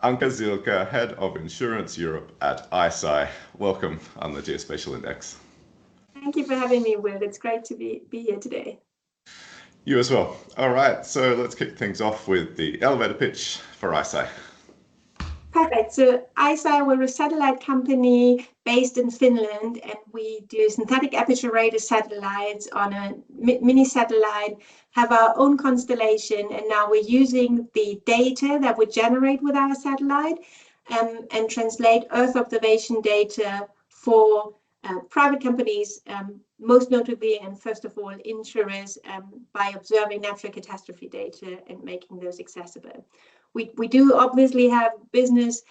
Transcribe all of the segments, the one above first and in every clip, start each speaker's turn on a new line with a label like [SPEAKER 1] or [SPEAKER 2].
[SPEAKER 1] Anke Zielke, Head of Insurance Europe at Iceye. Welcome on the Geospatial Index.
[SPEAKER 2] Thank you for having me, Will. It's great to be here today.
[SPEAKER 1] You as well. All right, so let's kick things off with the elevator pitch for Iceye.
[SPEAKER 2] Perfect. So Iceye, we're a satellite company based in Finland, and we do synthetic aperture radar satellites on a mini satellite, have our own constellation, and now we're using the data that we generate with our satellite and translate Earth observation data for private companies, most notably and first of all insurers, by observing natural catastrophe data and making those accessible. We do obviously have business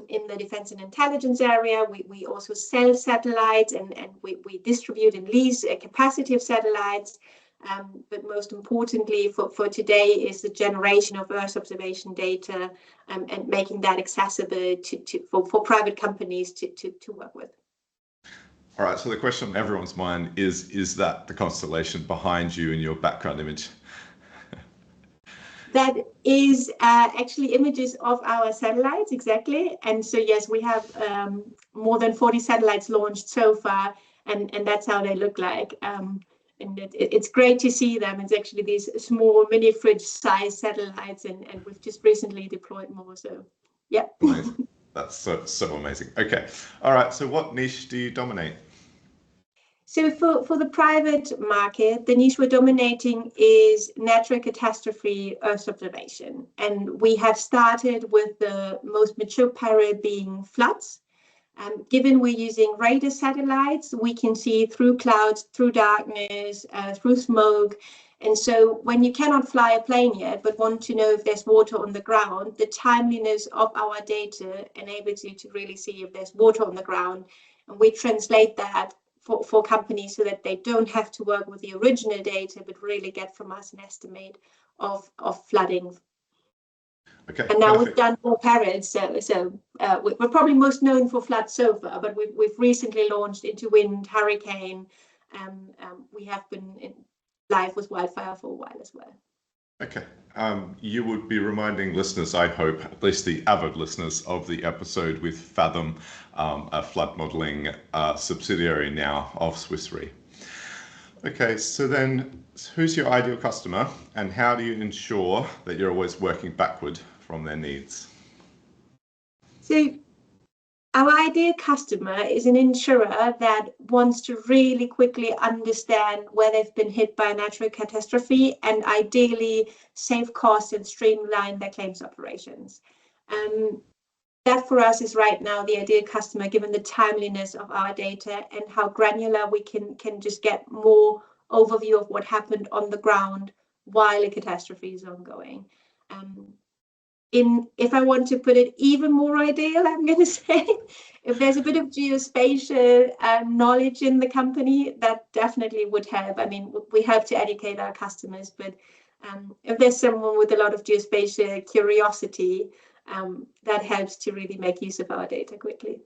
[SPEAKER 2] in the defense and intelligence area. We also sell satellites and we distribute and lease a capacity of satellites. But most importantly for today is the generation of Earth observation data and making that accessible for private companies to work with.
[SPEAKER 1] All right, so the question on everyone's mind is that the constellation behind you in your background image?
[SPEAKER 2] That is actually images of our satellites, exactly. And so, yes, we have more than 40 satellites launched so far, and that's how they look like. And it's great to see them. It's actually these small mini fridge size satellites, and we've just recently deployed more. So, yeah.
[SPEAKER 1] Amazing. That's so amazing. Okay. All right. So what niche do you dominate?
[SPEAKER 2] So for the private market, the niche we're dominating is natural catastrophe Earth observation. And we have started with the most mature peril being floods. Given we're using radar satellites, we can see through clouds, through darkness, through smoke. And so when you cannot fly a plane yet, but want to know if there's water on the ground, the timeliness of our data enables you to really see if there's water on the ground. And we translate that for companies so that they don't have to work with the original data, but really get from us an estimate of flooding.
[SPEAKER 1] Okay.
[SPEAKER 2] And now
[SPEAKER 1] perfect.
[SPEAKER 2] we've done more perils, so we're probably most known for floods so far, but we've recently launched into wind, hurricane. We have been live with wildfire for a while as well.
[SPEAKER 1] Okay. You would be reminding listeners, I hope, at least the avid listeners of the episode with Fathom, a flood modeling subsidiary now of Swiss Re. Okay, so then who's your ideal customer and how do you ensure that you're always working backward from their needs?
[SPEAKER 2] So our ideal customer is an insurer that wants to really quickly understand where they've been hit by a natural catastrophe and ideally save costs and streamline their claims operations. That for us is right now the ideal customer, given the timeliness of our data and how granular we can just get more overview of what happened on the ground while a catastrophe is ongoing. If I want to put it even more ideal, I'm going to say, if there's a bit of geospatial knowledge in the company, that definitely would help. I mean, we help to educate our customers, but if there's someone with a lot of geospatial curiosity, that helps to really make use of our data quickly.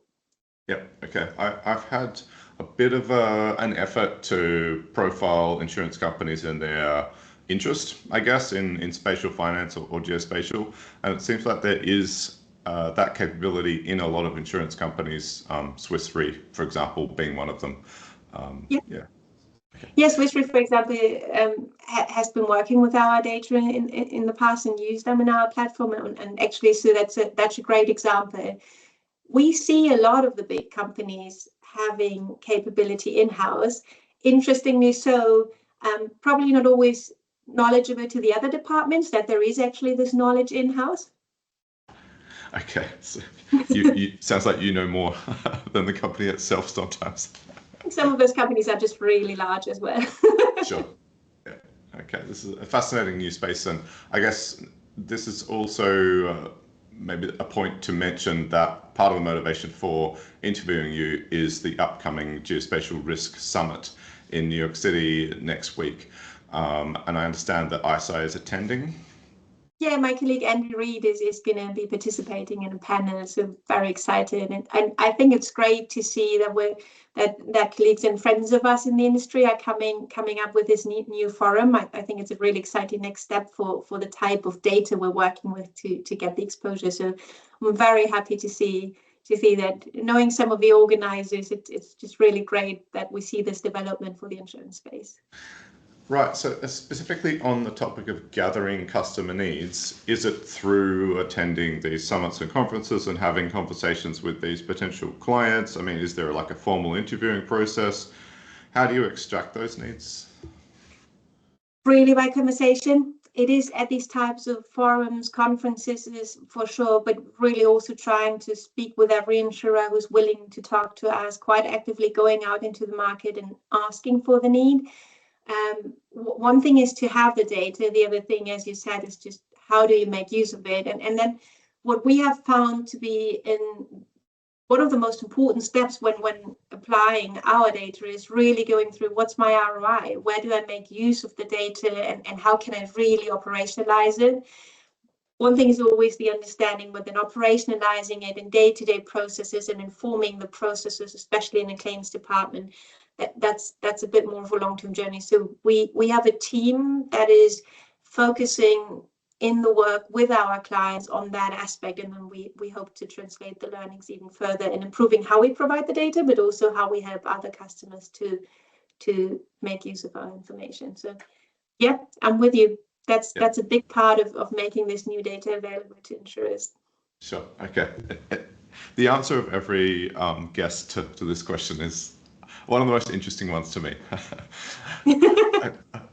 [SPEAKER 1] Yeah, okay. I've had a bit of an effort to profile insurance companies and their interest, I guess, in spatial finance or geospatial, and it seems like there is that capability in a lot of insurance companies, Swiss Re, for example, being one of them. Yeah. Okay.
[SPEAKER 2] Yes, Swiss Re, for example, has been working with our data in the past and used them in our platform, and actually, so that's a great example. We see a lot of the big companies having capability in-house. Interestingly so, probably not always knowledgeable to the other departments that there is actually this knowledge in-house.
[SPEAKER 1] Okay, so you sounds like you know more than the company itself sometimes.
[SPEAKER 2] Some of those companies are just really large as well.
[SPEAKER 1] Sure. Yeah. Okay, this is a fascinating new space, and I guess this is also maybe a point to mention that part of the motivation for interviewing you is the upcoming Geospatial Risk Summit in New York City next week. And I understand that Iceye is attending.
[SPEAKER 2] Yeah, my colleague Andy Reid is going to be participating in a panel, so very excited. And I think it's great to see that colleagues and friends of us in the industry are coming up with this new forum. I think it's a really exciting next step for the type of data we're working with to get the exposure. So I'm very happy to see that. Knowing some of the organizers, it's just really great that we see this development for the insurance space.
[SPEAKER 1] Right, so specifically on the topic of gathering customer needs, is it through attending these summits and conferences and having conversations with these potential clients? I mean, is there like a formal interviewing process? How do you extract those needs?
[SPEAKER 2] Really by conversation. It is at these types of forums, conferences is for sure, but really also trying to speak with every insurer who's willing to talk to us, quite actively going out into the market and asking for the need. One thing is to have the data. The other thing, as you said, is just how do you make use of it? And then what we have found to be in one of the most important steps when applying our data is really going through what's my ROI? Where do I make use of the data and how can I really operationalize it? One thing is always the understanding, but then operationalizing it in day-to-day processes and informing the processes, especially in the claims department, that's a bit more of a long-term journey. So we have a team that is focusing in the work with our clients on that aspect, and then we hope to translate the learnings even further in improving how we provide the data, but also how we help other customers to make use of our information. So yeah, I'm with you. That's a big part of making this new data available to insurers.
[SPEAKER 1] Sure. Okay. The answer of every guest to this question is one of the most interesting ones to me.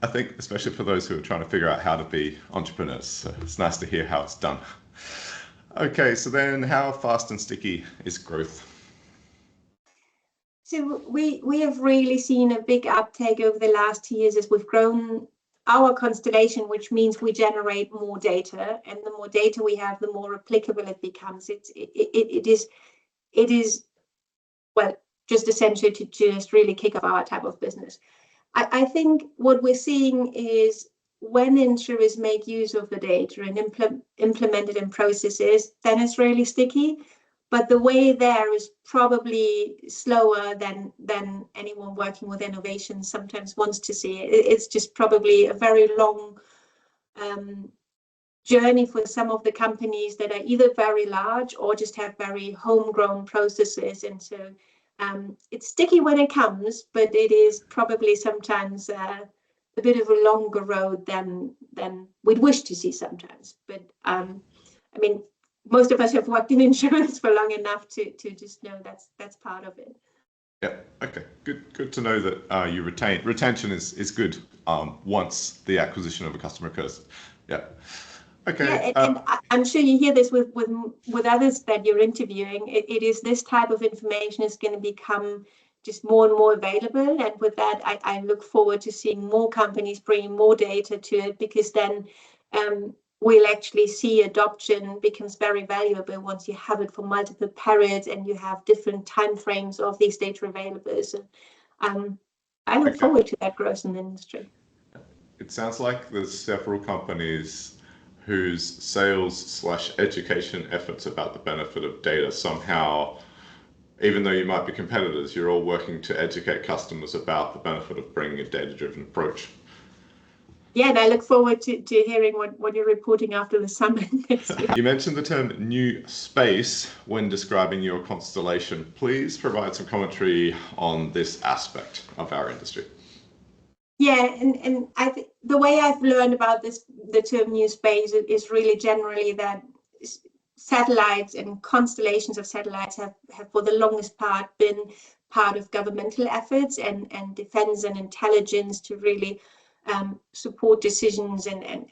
[SPEAKER 1] I think, especially for those who are trying to figure out how to be entrepreneurs, so it's nice to hear how it's done. Okay, so then how fast and sticky is growth?
[SPEAKER 2] So we have really seen a big uptake over the last 2 years as we've grown our constellation, which means we generate more data, and the more data we have, the more applicable it becomes. It is well, just essentially to just really kick off our type of business. I think what we're seeing is when insurers make use of the data and implement it in processes, then it's really sticky. But the way there is probably slower than anyone working with innovation sometimes wants to see. It's just probably a very long journey for some of the companies that are either very large or just have very homegrown processes. And so it's sticky when it comes, but it is probably sometimes a bit of a longer road than we'd wish to see sometimes. But I mean, most of us have worked in insurance for long enough to just know that's part of it.
[SPEAKER 1] Yeah. Okay. Good to know that you retention is good once the acquisition of a customer occurs. Yeah. Okay.
[SPEAKER 2] Yeah, and I'm sure you hear this with others that you're interviewing. It is this type of information is going to become just more and more available, and with that, I look forward to seeing more companies bringing more data to it, because then we'll actually see adoption becomes very valuable once you have it for multiple periods and you have different timeframes of these data available. So I look forward to that growth in the industry.
[SPEAKER 1] It sounds like there's several companies whose sales/education efforts about the benefit of data somehow, even though you might be competitors, you're all working to educate customers about the benefit of bringing a data-driven approach.
[SPEAKER 2] Yeah, and I look forward to hearing what you're reporting after the summit next year.
[SPEAKER 1] You mentioned the term new space when describing your constellation. Please provide some commentary on this aspect of our industry.
[SPEAKER 2] Yeah, and I think the way I've learned about the term new space is really generally that satellites and constellations of satellites have for the longest part been part of governmental efforts and defense and intelligence to really support decisions and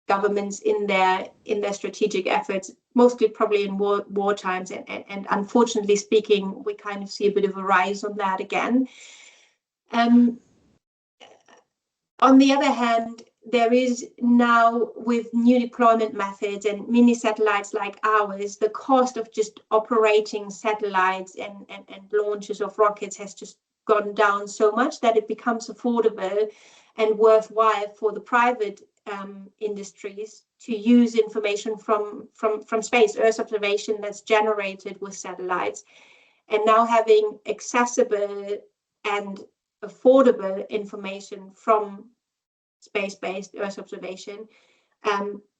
[SPEAKER 2] governments in their strategic efforts, mostly probably in war times. And unfortunately speaking, we kind of see a bit of a rise on that again. On the other hand, there is now, with new deployment methods and mini satellites like ours, the cost of just operating satellites and launches of rockets has just gone down so much that it becomes affordable and worthwhile for the private industries to use information from space, Earth observation that's generated with satellites, and now having accessible and affordable information from space-based Earth observation.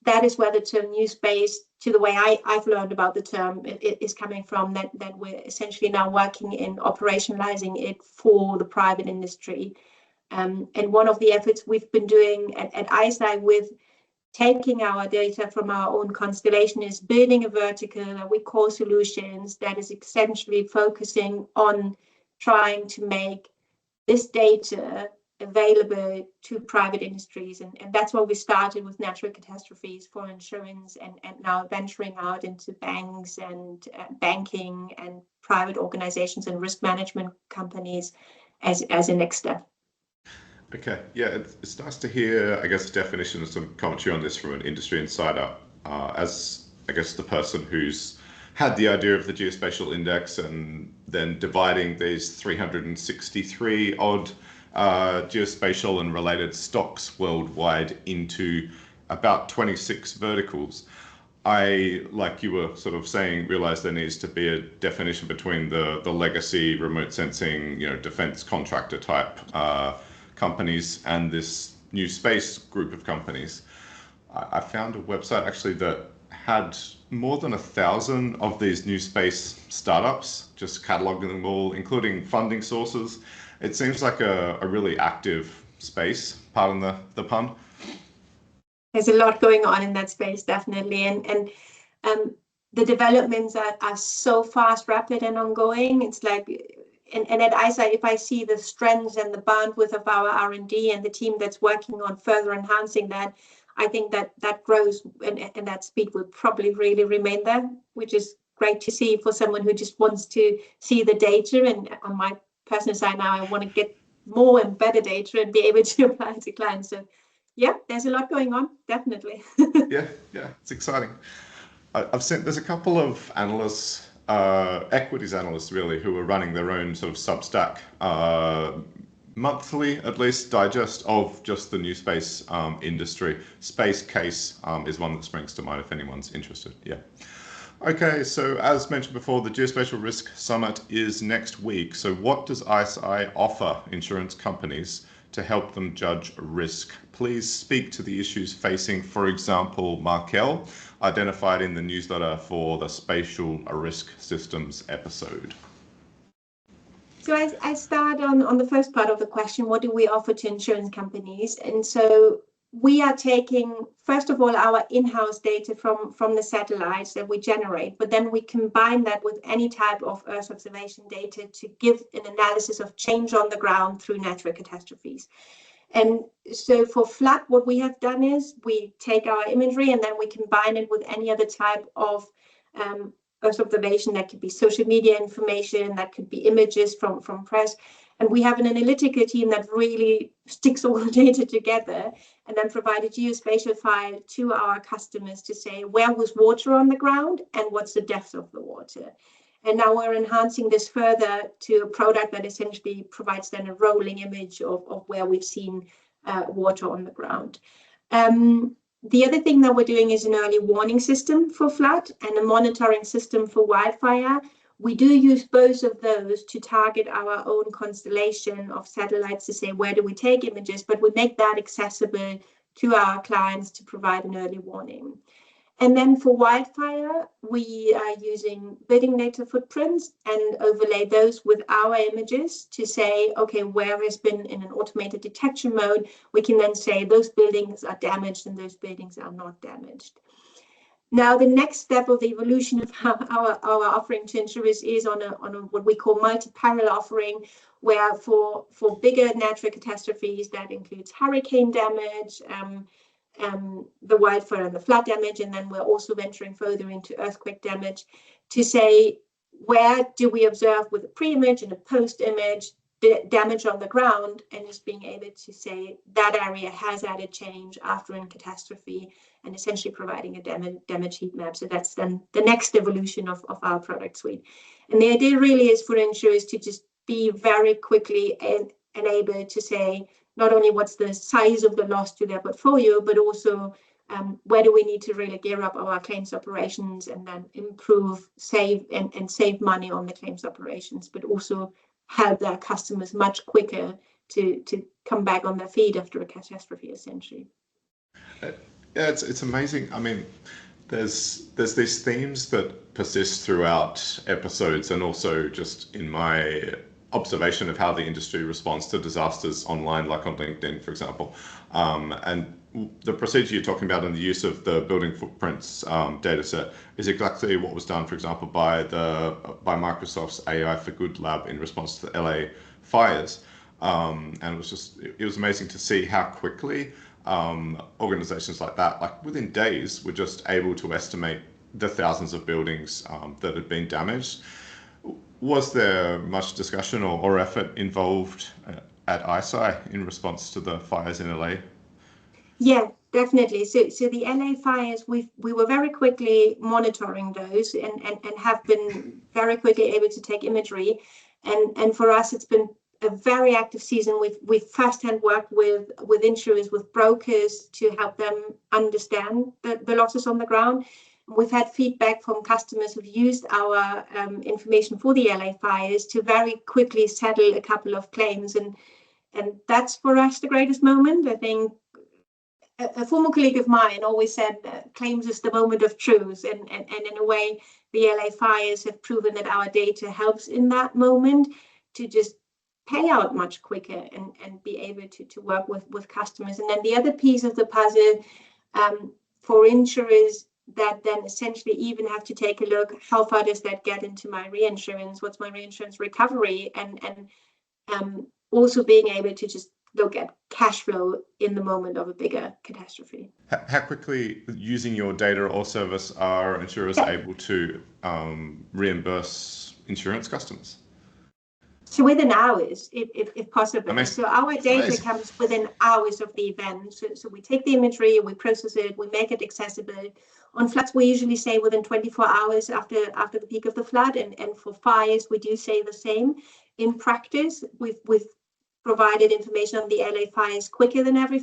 [SPEAKER 2] That is where the term new space, to the way I've learned about the term, it is coming from, that we're essentially now working in operationalizing it for the private industry. And one of the efforts we've been doing at Iceye with taking our data from our own constellation is building a vertical that we call solutions, that is essentially focusing on trying to make this data available to private industries. And that's where we started with natural catastrophes for insurance, and now venturing out into banks and banking and private organizations and risk management companies as a next step.
[SPEAKER 1] Okay, yeah, it's nice to hear, I guess, definition and some commentary on this from an industry insider. As, I guess, the person who's had the idea of the geospatial index and then dividing these 363 odd geospatial and related stocks worldwide into about 26 verticals. I, like you were sort of saying, realized there needs to be a definition between the legacy remote sensing, defense contractor type companies and this new space group of companies. I found a website actually that had more than 1,000 of these new space startups, just cataloging them all, including funding sources. It seems like a really active space, pardon the pun.
[SPEAKER 2] There's a lot going on in that space, definitely. And the developments are so fast, rapid, and ongoing. It's like, and at Iceye, if I see the strengths and the bandwidth of our R&D and the team that's working on further enhancing that, I think that grows and that speed will probably really remain there, which is great to see for someone who just wants to see the data. And on my personal side now, I want to get more and better data and be able to apply to clients. So yeah, there's a lot going on, definitely.
[SPEAKER 1] yeah, it's exciting. I've seen there's a couple of analysts, equities analysts really, who are running their own sort of Substack monthly, at least, digest of just the new space industry. Space Case is one that springs to mind if anyone's interested. Yeah. Okay, so as mentioned before, the Geospatial Risk Summit is next week. So what does Iceye offer insurance companies to help them judge risk? Please speak to the issues facing, for example, Markel, identified in the newsletter for the Spatial Risk Systems episode.
[SPEAKER 2] So I start on the first part of the question, what do we offer to insurance companies? And so we are taking, first of all, our in-house data from the satellites that we generate, but then we combine that with any type of Earth observation data to give an analysis of change on the ground through natural catastrophes. And so for flood, what we have done is we take our imagery and then we combine it with any other type of Earth observation. That could be social media information, that could be images from press. And we have an analytical team that really sticks all the data together and then provide a geospatial file to our customers to say where was water on the ground and what's the depth of the water. And now we're enhancing this further to a product that essentially provides then a rolling image of where we've seen water on the ground. The other thing that we're doing is an early warning system for flood and a monitoring system for wildfire. We do use both of those to target our own constellation of satellites to say where do we take images, but we make that accessible to our clients to provide an early warning. And then for wildfire, we are using building data footprints and overlay those with our images to say, okay, where has been in an automated detection mode, we can then say those buildings are damaged and those buildings are not damaged. Now, the next step of the evolution of our offering to insurers is on a what we call multi-parallel offering, where for bigger natural catastrophes, that includes hurricane damage, the wildfire and the flood damage, and then we're also venturing further into earthquake damage to say, where do we observe with a pre-image and a post-image damage on the ground, and just being able to say that area has added change after a catastrophe and essentially providing a damage heat map. So that's then the next evolution of our product suite. And the idea really is for insurers to just be very quickly and able to say, not only what's the size of the loss to their portfolio, but also where do we need to really gear up our claims operations and then improve, save money on the claims operations, but also help their customers much quicker to come back on their feet after a catastrophe, essentially.
[SPEAKER 1] Yeah, it's amazing. I mean, there's these themes that persist throughout episodes, and also just in my observation of how the industry responds to disasters online, like on LinkedIn, for example. And the procedure you're talking about and the use of the building footprints data set is exactly what was done, for example, by Microsoft's AI for Good lab in response to the LA fires. And it was amazing to see how quickly organizations like that, like within days, were just able to estimate the thousands of buildings that had been damaged. Was there much discussion or effort involved at Iceye in response to the fires in LA?
[SPEAKER 2] Yeah, definitely. So the LA fires, we were very quickly monitoring those and have been very quickly able to take imagery. And for us, it's been a very active season. We've firsthand worked with insurers, with brokers to help them understand the losses on the ground. We've had feedback from customers who've used our information for the LA fires to very quickly settle a couple of claims. And that's for us the greatest moment. I think a former colleague of mine always said claims is the moment of truth. And in a way, the LA fires have proven that our data helps in that moment to just pay out much quicker and be able to work with customers. And then the other piece of the puzzle for insurers that then essentially even have to take a look, how far does that get into my reinsurance? What's my reinsurance recovery? And also being able to just look at cash flow in the moment of a bigger catastrophe.
[SPEAKER 1] How quickly, using your data or service, are insurers able to reimburse insurance customers?
[SPEAKER 2] So within hours, if possible.
[SPEAKER 1] Amazing.
[SPEAKER 2] So our data comes within hours of the event. So we take the imagery, we process it, we make it accessible. On floods, we usually say within 24 hours after the peak of the flood. And for fires, we do say the same. In practice, we've provided information on the LA fires quicker than every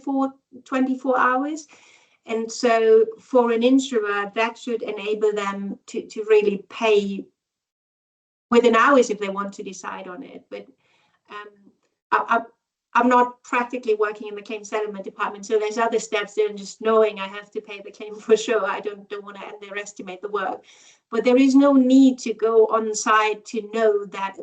[SPEAKER 2] 24 hours. And so for an insurer, that should enable them to really pay within hours if they want to decide on it. But I'm not practically working in the claim settlement department, so there's other steps than just knowing I have to pay the claim for sure. I don't want to underestimate the work. But there is no need to go on site to know that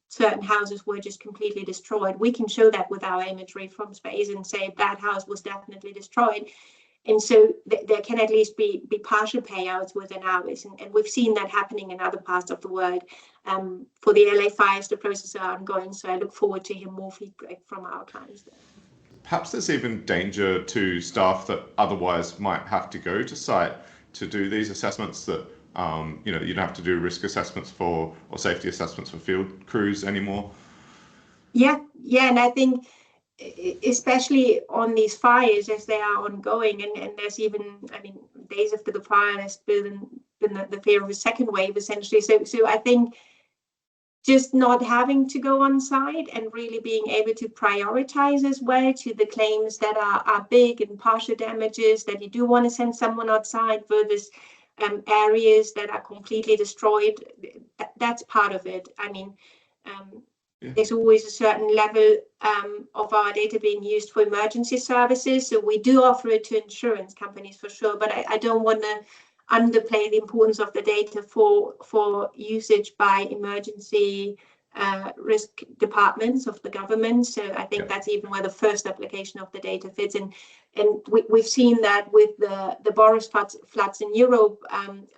[SPEAKER 2] certain houses were just completely destroyed. We can show that with our imagery from space and say that house was definitely destroyed. And so there can at least be partial payouts within hours. And we've seen that happening in other parts of the world. For the LA fires, the processes are ongoing. So I look forward to hear more feedback from our clients there.
[SPEAKER 1] Perhaps there's even danger to staff that otherwise might have to go to site to do these assessments that, you don't have to do risk assessments or safety assessments for field crews anymore. Yeah.
[SPEAKER 2] And I think especially on these fires as they are ongoing, and there's even, days after the fire, there's been the fear of a second wave, essentially. So I think just not having to go on site and really being able to prioritize as well to the claims that are big and partial damages that you do want to send someone outside versus areas that are completely destroyed. That's part of it. There's always a certain level of our data being used for emergency services. So we do offer it to insurance companies for sure, but I don't want to underplay the importance of the data for usage by emergency risk departments of the government. So I think that's even where the first application of the data fits in. And we've seen that with the Boris floods in Europe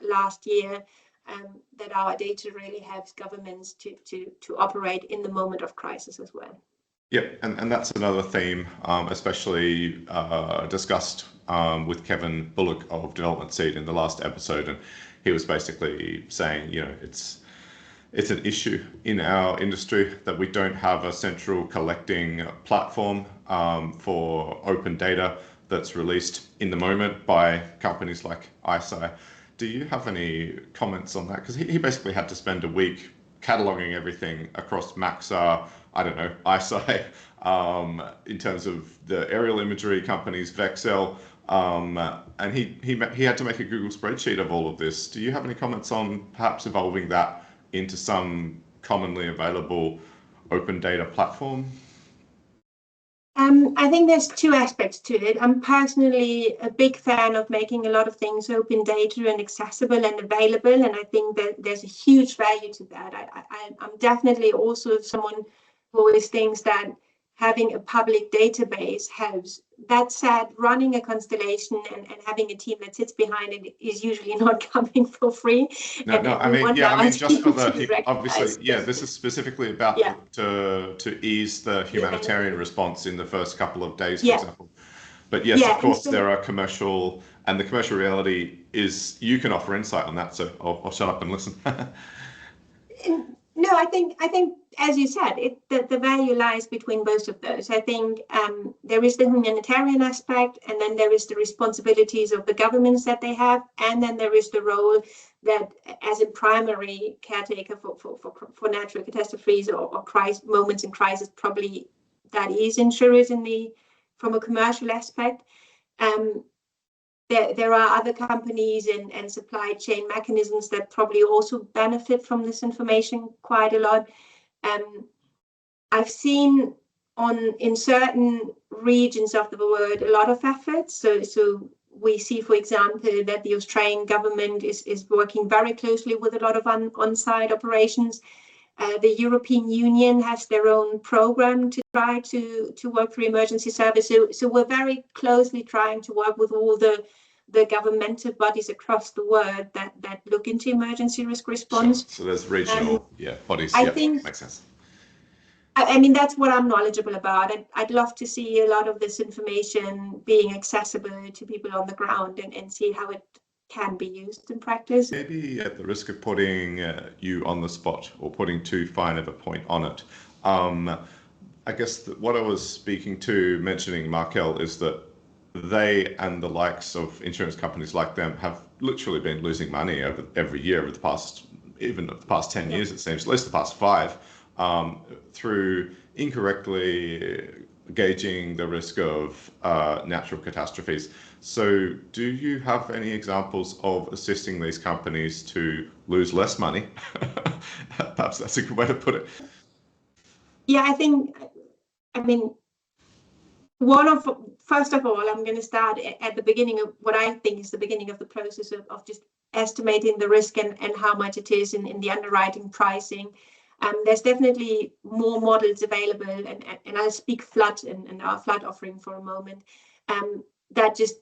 [SPEAKER 2] last year, that our data really helps governments to operate in the moment of crisis as well.
[SPEAKER 1] Yep, and that's another theme, especially discussed with Kevin Bullock of Development Seed in the last episode, and he was basically saying, it's an issue in our industry that we don't have a central collecting platform for open data that's released in the moment by companies like Iceye. Do you have any comments on that? Because he basically had to spend a week cataloging everything across Maxar, I don't know, Iceye, in terms of the aerial imagery companies, Vexel, and he had to make a Google spreadsheet of all of this. Do you have any comments on perhaps evolving that into some commonly available open data platform?
[SPEAKER 2] I think there's two aspects to it. I'm personally a big fan of making a lot of things open data and accessible and available, and I think that there's a huge value to that. I'm definitely also someone who always thinks that having a public database helps. That said, running a constellation and having a team that sits behind it is usually not coming for free.
[SPEAKER 1] No, I mean, just for the, obviously, this is specifically about to ease the humanitarian response in the first couple of days, for example. But yes, of course, there are commercial, and the commercial reality is you can offer insight on that. So I'll shut up and listen.
[SPEAKER 2] No, I think as you said, the value lies between both of those. I think there is the humanitarian aspect, and then there is the responsibilities of the governments that they have, and then there is the role that as a primary caretaker for natural catastrophes or moments in crisis, probably that is insurers from a commercial aspect. There are other companies and supply chain mechanisms that probably also benefit from this information quite a lot. I've seen in certain regions of the world a lot of efforts. So we see, for example, that the Australian government is working very closely with a lot of on-site operations. The European Union has their own program to try to work through emergency service. So we're very closely trying to work with all the governmental bodies across the world that look into emergency risk response.
[SPEAKER 1] Sure. So there's regional bodies.
[SPEAKER 2] I think
[SPEAKER 1] makes sense.
[SPEAKER 2] I mean, that's what I'm knowledgeable about. I'd love to see a lot of this information being accessible to people on the ground and see how it can be used in practice.
[SPEAKER 1] Maybe at the risk of putting you on the spot or putting too fine of a point on it, I guess what I was mentioning Markel, is that they and the likes of insurance companies like them have literally been losing money every year over the past 10 years, it seems, at least the past 5, through incorrectly gauging the risk of natural catastrophes. So do you have any examples of assisting these companies to lose less money? Perhaps that's a good way to put it.
[SPEAKER 2] Yeah, I mean, first of all, I'm going to start at the beginning of what I think is the beginning of the process of just estimating the risk and how much it is in the underwriting pricing. There's definitely more models available, and I'll speak flood and our flood offering for a moment, that just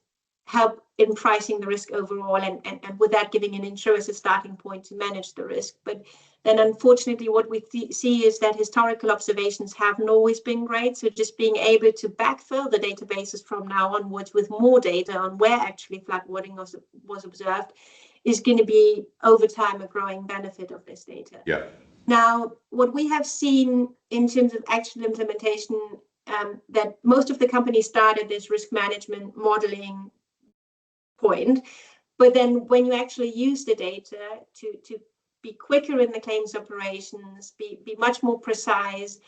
[SPEAKER 2] help in pricing the risk overall, and with that giving an insurer a starting point to manage the risk. But then unfortunately what we see is that historical observations haven't always been great. So just being able to backfill the databases from now onwards with more data on where actually floodwatering was observed is going to be over time a growing benefit of this data.
[SPEAKER 1] Yeah.
[SPEAKER 2] Now, what we have seen in terms of actual implementation, that most of the companies started this risk management modeling point, but then when you actually use the data to be quicker in the claims operations, be much more precise,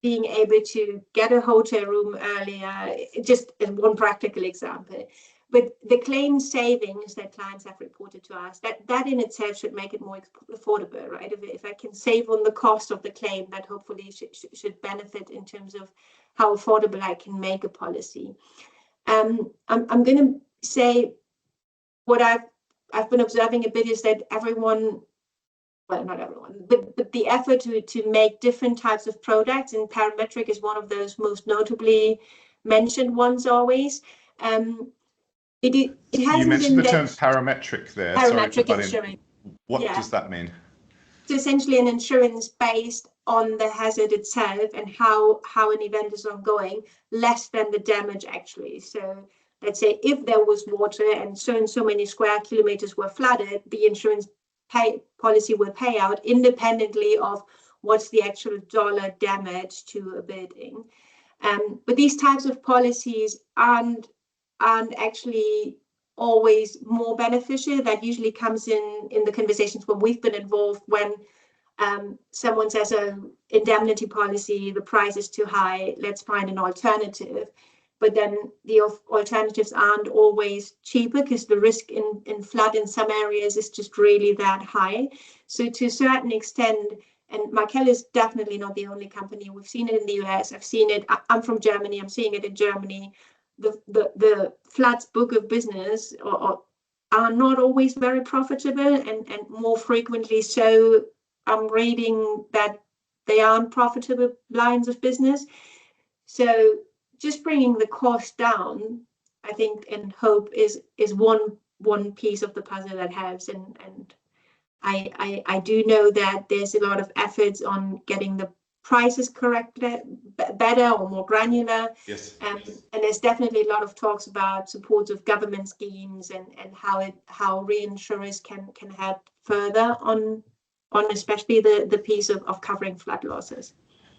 [SPEAKER 2] being able to get a hotel room earlier, just as one practical example. But the claim savings that clients have reported to us, that in itself should make it more affordable, right? If I can save on the cost of the claim, that hopefully should benefit in terms of how affordable I can make a policy. I'm going to say what I've been observing a bit is that everyone, well, not everyone, but the effort to make different types of products, and parametric is one of those most notably mentioned ones always. It hasn't
[SPEAKER 1] you mentioned
[SPEAKER 2] been
[SPEAKER 1] the term parametric there.
[SPEAKER 2] Parametric insurance.
[SPEAKER 1] What does that mean?
[SPEAKER 2] So essentially an insurance based on the hazard itself and how an event is ongoing, less than the damage actually. So let's say if there was water and so many square kilometers were flooded, the insurance policy will pay out independently of what's the actual dollar damage to a building. But these types of policies aren't actually always more beneficial. That usually comes in the conversations when we've been involved, when someone says, oh, indemnity policy, the price is too high, let's find an alternative. But then the alternatives aren't always cheaper because the risk in flood in some areas is just really that high. So to a certain extent, and Markel is definitely not the only company. We've seen it in the US. I've seen it. I'm from Germany. I'm seeing it in Germany. The floods book of business are not always very profitable, and more frequently so I'm reading that they aren't profitable lines of business. So just bringing the cost down, I think, and hope is one piece of the puzzle that helps. And I do know that there's a lot of efforts on getting the prices correct, better or more granular.
[SPEAKER 1] Yes.
[SPEAKER 2] And there's definitely a lot of talks about support of government schemes and how reinsurers can help further on especially the piece of covering flood losses.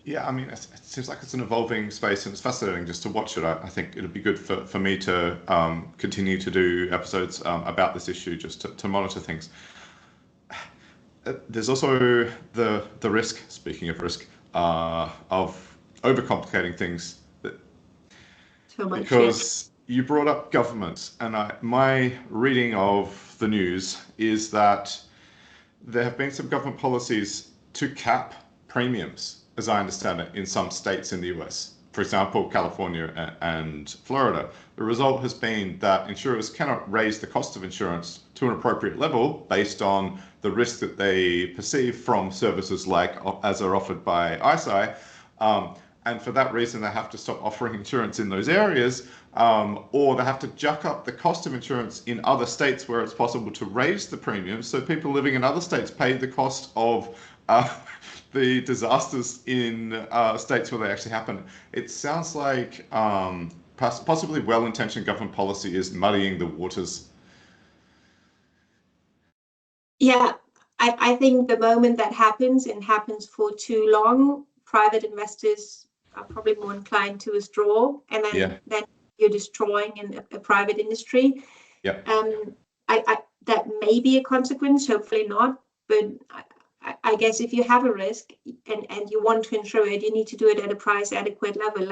[SPEAKER 1] Yeah, I mean, it seems like it's an evolving space, and it's fascinating just to watch it. I think it'll be good for me to continue to do episodes about this issue, just to monitor things. There's also the risk, speaking of risk, of overcomplicating things.
[SPEAKER 2] So much,
[SPEAKER 1] because you brought up governments, and my reading of the news is that there have been some government policies to cap premiums, as I understand it, in some states in the US. For example, California and Florida. The result has been that insurers cannot raise the cost of insurance to an appropriate level based on the risk that they perceive from services like as are offered by Iceye. And for that reason, they have to stop offering insurance in those areas, or they have to jack up the cost of insurance in other states where it's possible to raise the premiums, so people living in other states pay the cost of the disasters in states where they actually happen. It sounds like possibly well-intentioned government policy is muddying the waters.
[SPEAKER 2] Yeah, I think the moment that happens and happens for too long, private investors are probably more inclined to withdraw, and then you're destroying a private industry.
[SPEAKER 1] Yeah.
[SPEAKER 2] That may be a consequence, hopefully not, but I guess if you have a risk and you want to insure it, you need to do it at a price adequate level.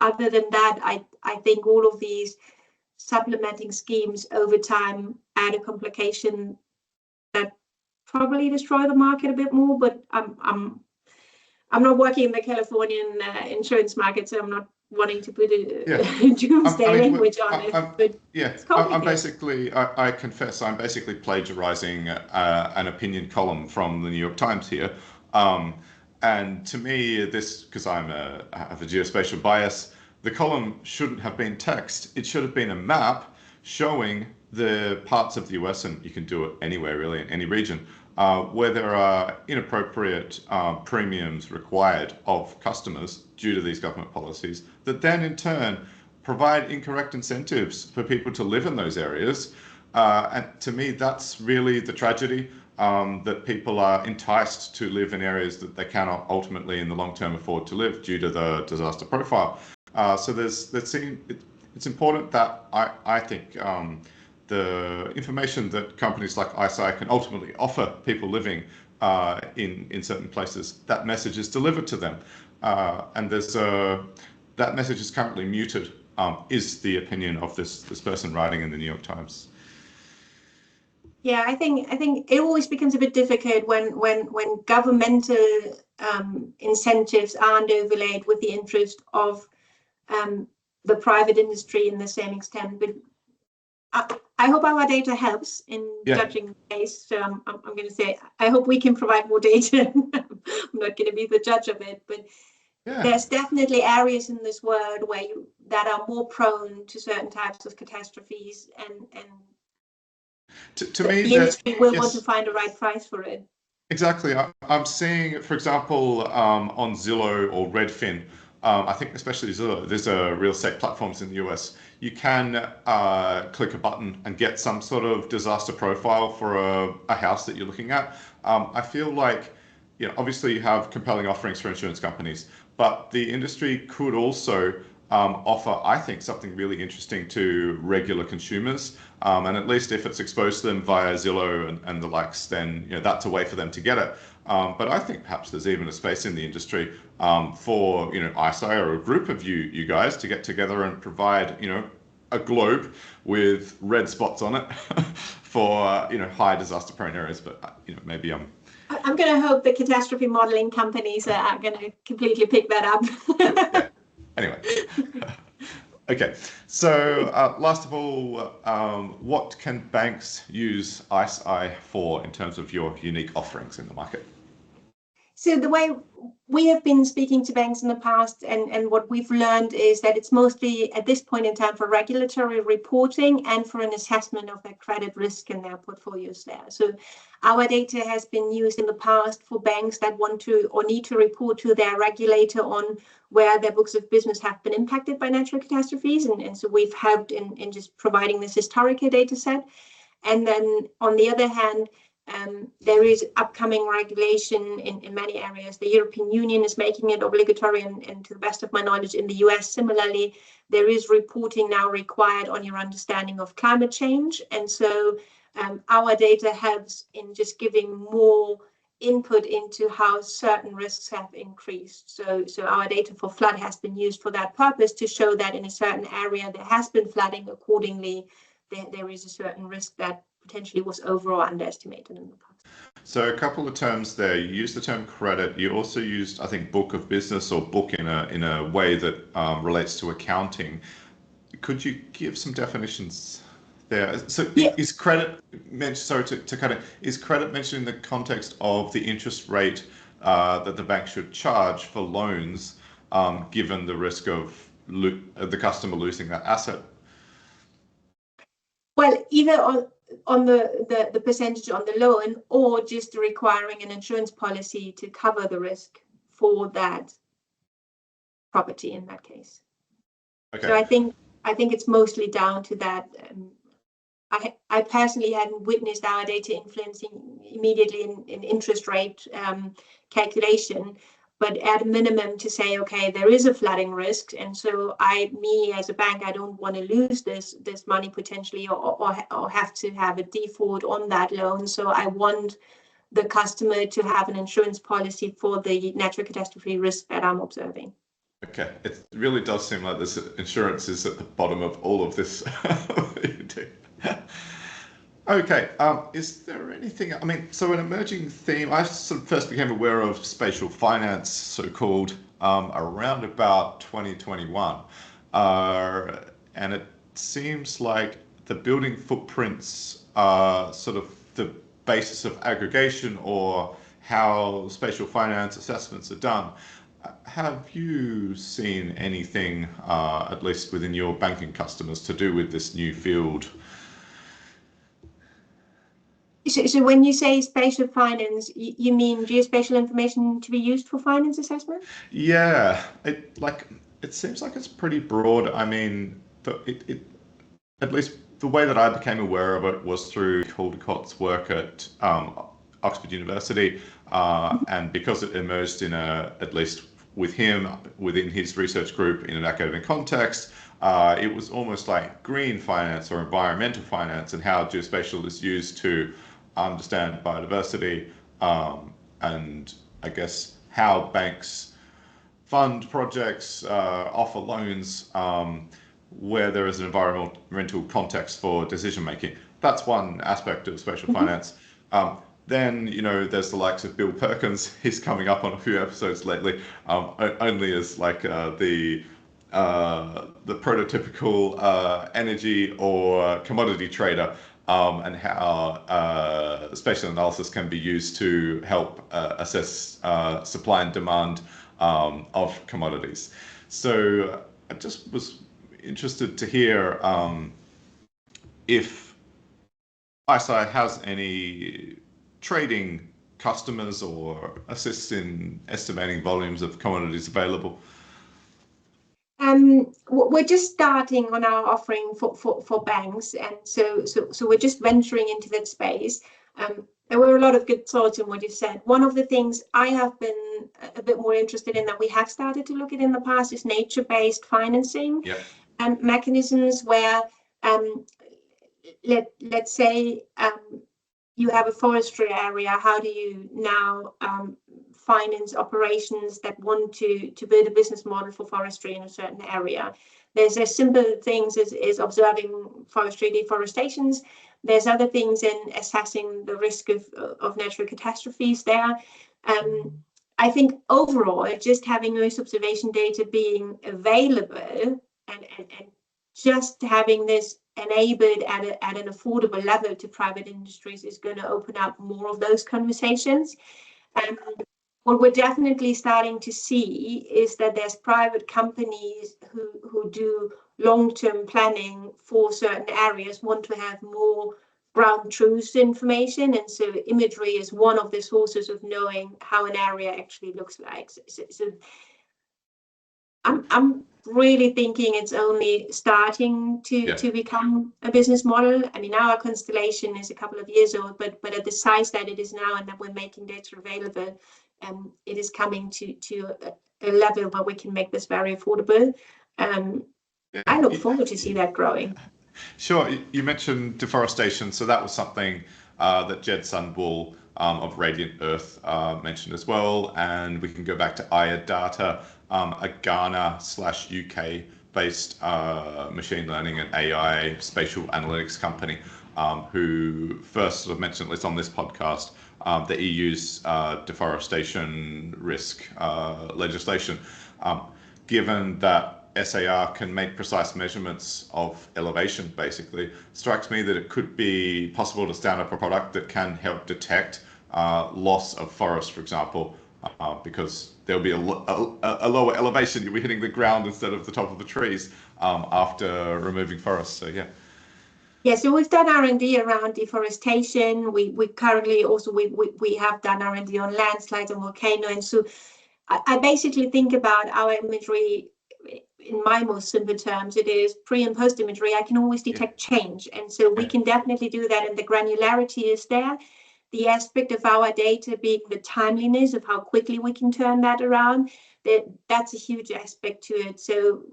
[SPEAKER 2] Other than that, I think all of these supplementing schemes over time add a complication that probably destroy the market a bit more. But I'm not working in the Californian insurance market, so I'm not wanting to put a doomsday language on it. But
[SPEAKER 1] I confess, I'm basically plagiarizing an opinion column from the New York Times here. And to me, because I have a geospatial bias, the column shouldn't have been text. It should have been a map showing the parts of the US, and you can do it anywhere really, in any region, where there are inappropriate premiums required of customers due to these government policies, that then in turn provide incorrect incentives for people to live in those areas. And to me, that's really the tragedy, that people are enticed to live in areas that they cannot ultimately in the long term afford to live due to the disaster profile. So it's important that I think the information that companies like Iceye can ultimately offer people living in certain places, that message is delivered to them. And that message is currently muted, is the opinion of this person writing in the New York Times.
[SPEAKER 2] Yeah, I think it always becomes a bit difficult when governmental incentives aren't overlaid with the interest of the private industry in the same extent. But I hope our data helps in judging the case. So I'm going to say I hope we can provide more data. I'm not going to be the judge of it, but there's definitely areas in this world that are more prone to certain types of catastrophes, and
[SPEAKER 1] to me,
[SPEAKER 2] the industry will want to find the right price for it.
[SPEAKER 1] Exactly. I'm seeing, for example, on Zillow or Redfin, I think especially Zillow, there's real estate platforms in the US. You can click a button and get some sort of disaster profile for a house that you're looking at. I feel like, obviously you have compelling offerings for insurance companies, but the industry could also offer, I think, something really interesting to regular consumers. And at least if it's exposed to them via Zillow and the likes, then that's a way for them to get it. But I think perhaps there's even a space in the industry for Iceye or a group of you guys to get together and provide a globe with red spots on it for high disaster-prone areas. But maybe
[SPEAKER 2] I'm going to hope the catastrophe modeling companies are going to completely pick that up.
[SPEAKER 1] Yeah. Anyway. Okay, so last of all, what can banks use Iceye for in terms of your unique offerings in the market?
[SPEAKER 2] So the way we have been speaking to banks in the past and what we've learned is that it's mostly at this point in time for regulatory reporting and for an assessment of their credit risk in their portfolios there. So our data has been used in the past for banks that want to or need to report to their regulator on where their books of business have been impacted by natural catastrophes. And so we've helped in just providing this historical data set. And then on the other hand, there is upcoming regulation in many areas. The European Union is making it obligatory, and to the best of my knowledge, in the US, similarly, there is reporting now required on your understanding of climate change. And so our data helps in just giving more input into how certain risks have increased. So our data for flood has been used for that purpose to show that in a certain area there has been flooding. Accordingly, there is a certain risk that potentially was over or underestimated in the past.
[SPEAKER 1] So a couple of terms there. You used the term credit. You also used, I think, book of business or book in a way that relates to accounting. Could you give some definitions there? So yeah. Is credit mentioned? Sorry to cut it. Is credit mentioned in the context of the interest rate that the bank should charge for loans, given the risk of the customer losing that asset?
[SPEAKER 2] Well, either on the percentage on the loan or just requiring an insurance policy to cover the risk for that property in that case. Okay. So I think it's mostly down to that. I personally hadn't witnessed our data influencing immediately in interest rate calculation, but at a minimum to say, okay, there is a flooding risk, and so me as a bank, I don't want to lose this money potentially or have to have a default on that loan. So I want the customer to have an insurance policy for the natural catastrophe risk that I'm observing.
[SPEAKER 1] Okay, it really does seem like this insurance is at the bottom of all of this. Okay, is there anything, I mean, so an emerging theme, I sort of first became aware of spatial finance, so-called, around about 2021. And it seems like the building footprints are sort of the basis of aggregation or how spatial finance assessments are done. Have you seen anything, at least within your banking customers, to do with this new field?
[SPEAKER 2] So when you say spatial finance, you mean geospatial information to be used for finance assessment?
[SPEAKER 1] Yeah, it seems like it's pretty broad. I mean, at least the way that I became aware of it was through Caldecott's work at Oxford University, and because it emerged in at least with him within his research group in an academic context, it was almost like green finance or environmental finance and how geospatial is used to understand biodiversity, and I guess how banks fund projects, offer loans where there is an environmental context for decision making. That's one aspect of spatial finance. Then, there's the likes of Bill Perkins. He's coming up on a few episodes lately, only as like the prototypical energy or commodity trader, and how spatial analysis can be used to help assess supply and demand of commodities. So I just was interested to hear if Iceye has any trading customers or assists in estimating volumes of commodities available.
[SPEAKER 2] We're just starting on our offering for banks, and so we're just venturing into that space. There were a lot of good thoughts in what you said. One of the things I have been a bit more interested in that we have started to look at in the past is nature-based financing and mechanisms where, let's say, you have a forestry area. How do you now finance operations that want to build a business model for forestry in a certain area? There's as simple things as observing forestry deforestations. There's other things in assessing the risk of natural catastrophes there. I think overall, just having those observation data being available and just having this enabled at an affordable level to private industries is going to open up more of those conversations. What we're definitely starting to see is that there's private companies who do long-term planning for certain areas, want to have more ground truth information, and so imagery is one of the sources of knowing how an area actually looks like. So I'm really thinking it's only starting to become a business model. I mean, our constellation is a couple of years old, but at the size that it is now and that we're making data available, it is coming to a level where we can make this very affordable. I look forward to see that growing.
[SPEAKER 1] Sure. You mentioned deforestation, so that was something that Jed Sundwall of Radiant Earth mentioned as well, and we can go back to Aya Data, a Ghana/UK based machine learning and AI spatial analytics company, who first sort of mentioned, at least on this podcast, the EU's deforestation risk legislation. Given that SAR can make precise measurements of elevation, basically, strikes me that it could be possible to stand up a product that can help detect loss of forest, for example, because there'll be a lower elevation. You'll be hitting the ground instead of the top of the trees after removing forests. So yeah.
[SPEAKER 2] Yeah, so we've done R&D around deforestation. We currently also we have done R&D on landslides and volcano, and so I basically think about our imagery in my most simple terms. It is pre and post imagery. I can always detect change, and so we can definitely do that, and the granularity is there. The aspect of our data being the timeliness of how quickly we can turn that around, that's a huge aspect to it. So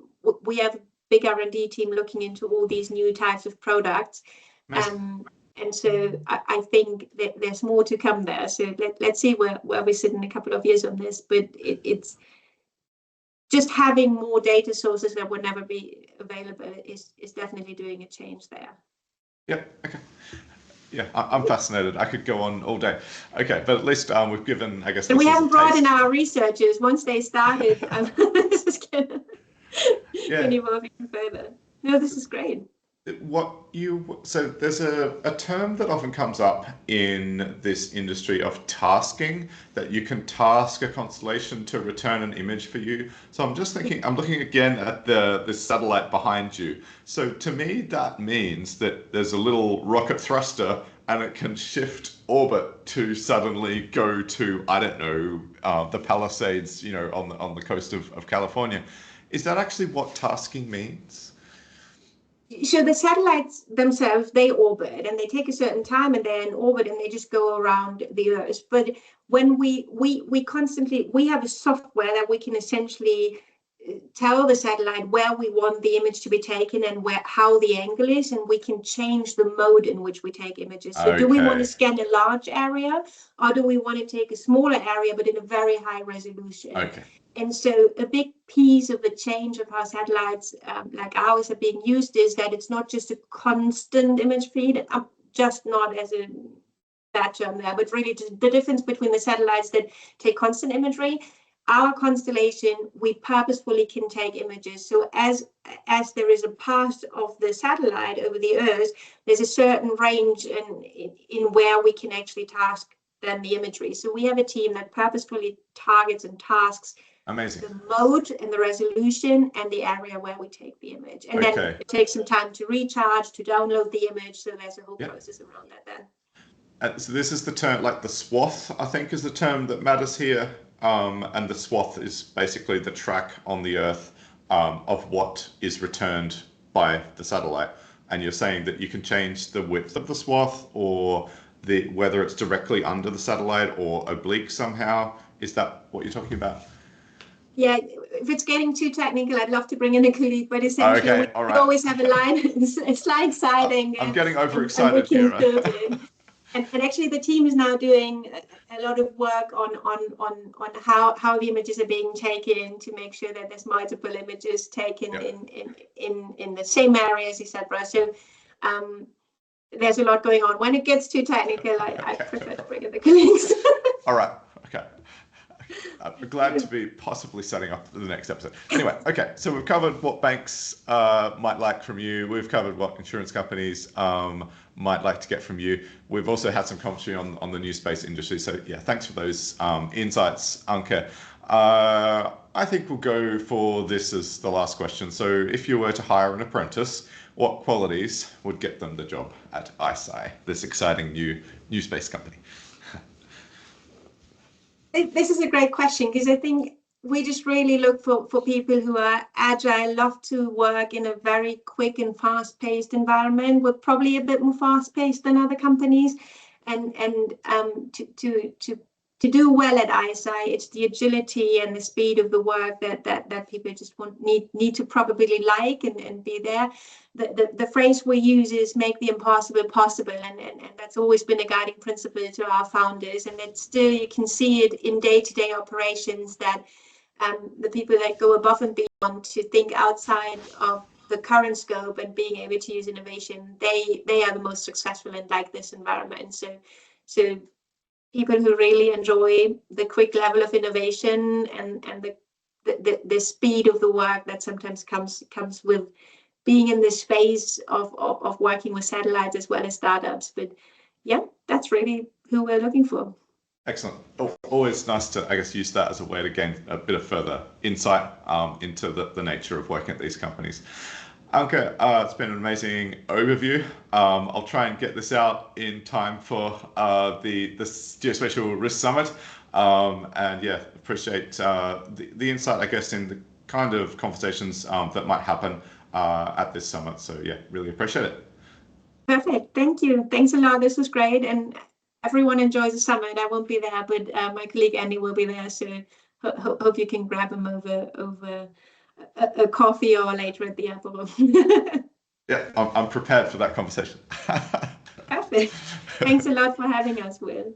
[SPEAKER 2] we have a big R&D team looking into all these new types of products. And so I think that there's more to come there. So let's see where we sit in a couple of years on this. But it's just having more data sources that would never be available is definitely doing a change there.
[SPEAKER 1] Yep. Okay. Yeah, I'm fascinated. I could go on all day. Okay, but at least we've given, I guess.
[SPEAKER 2] And we haven't brought in our researchers. Once they started, this is going to evolve even further. No, this is great.
[SPEAKER 1] So there's a term that often comes up in this industry of tasking, that you can task a constellation to return an image for you. So I'm just thinking, I'm looking again at this satellite behind you. So to me, that means that there's a little rocket thruster and it can shift orbit to suddenly go to, I don't know, the Palisades, on the coast of California. Is that actually what tasking means?
[SPEAKER 2] So the satellites themselves, they orbit and they take a certain time and they're in orbit and they just go around the Earth. But when we have a software that we can essentially tell the satellite where we want the image to be taken and how the angle is, and we can change the mode in which we take images. So do we want to scan a large area, or do we want to take a smaller area but in a very high resolution?
[SPEAKER 1] Okay.
[SPEAKER 2] And so a big piece of the change of how satellites like ours are being used is that it's not just a constant image feed. I'm just not as a bad term there, but really just the difference between the satellites that take constant imagery. Our constellation, we purposefully can take images. So as there is a path of the satellite over the Earth, there's a certain range in where we can actually task then the imagery. So we have a team that purposefully targets and tasks the mode and the resolution and the area where we take the image. And then it takes some time to recharge, to download the image. So there's a whole process around that then.
[SPEAKER 1] So this is the term, like the swath, I think, is the term that matters here. And the swath is basically the track on the Earth of what is returned by the satellite. And you're saying that you can change the width of the swath or whether it's directly under the satellite or oblique somehow. Is that what you're talking about?
[SPEAKER 2] Yeah, if it's getting too technical, I'd love to bring in a colleague, but essentially
[SPEAKER 1] Okay,
[SPEAKER 2] we always have a slide siding.
[SPEAKER 1] I'm getting overexcited here.
[SPEAKER 2] And actually, the team is now doing a lot of work on how the images are being taken to make sure that there's multiple images taken in the same areas, etc. So there's a lot going on. When it gets too technical, I prefer to bring in the colleagues.
[SPEAKER 1] All right. Okay. I'm glad to be possibly setting up the next episode. Anyway, okay, so we've covered what banks might like from you. We've covered what insurance companies might like to get from you. We've also had some commentary on the new space industry. So yeah, thanks for those insights, Anke. I think we'll go for this as the last question. So if you were to hire an apprentice, what qualities would get them the job at Iceye, this exciting new space company?
[SPEAKER 2] This is a great question, because I think we just really look for people who are agile, love to work in a very quick and fast-paced environment. We're probably a bit more fast-paced than other companies, and to do well at Iceye, it's the agility and the speed of the work that people just need to probably like and be there. The phrase we use is make the impossible possible, and that's always been a guiding principle to our founders, and it's still, you can see it in day-to-day operations, that the people that go above and beyond to think outside of the current scope and being able to use innovation, they are the most successful in like this environment. So people who really enjoy the quick level of innovation and the speed of the work that sometimes comes with being in this phase of working with satellites as well as startups. But yeah, that's really who we're looking for.
[SPEAKER 1] Excellent. Always nice to, I guess, use that as a way to gain a bit of further insight into the nature of working at these companies. Anke, it's been an amazing overview. I'll try and get this out in time for the Geospatial Risk Summit. And yeah, appreciate the insight, I guess, in the kind of conversations that might happen at this summit. So yeah, really appreciate it.
[SPEAKER 2] Perfect. Thank you. Thanks a lot. This was great. And everyone enjoys the summit. I won't be there, but my colleague Andy will be there. So hope you can grab him over a coffee or later at the aperture.
[SPEAKER 1] Yeah, I'm prepared for that conversation.
[SPEAKER 2] Perfect. Thanks a lot for having us, Will.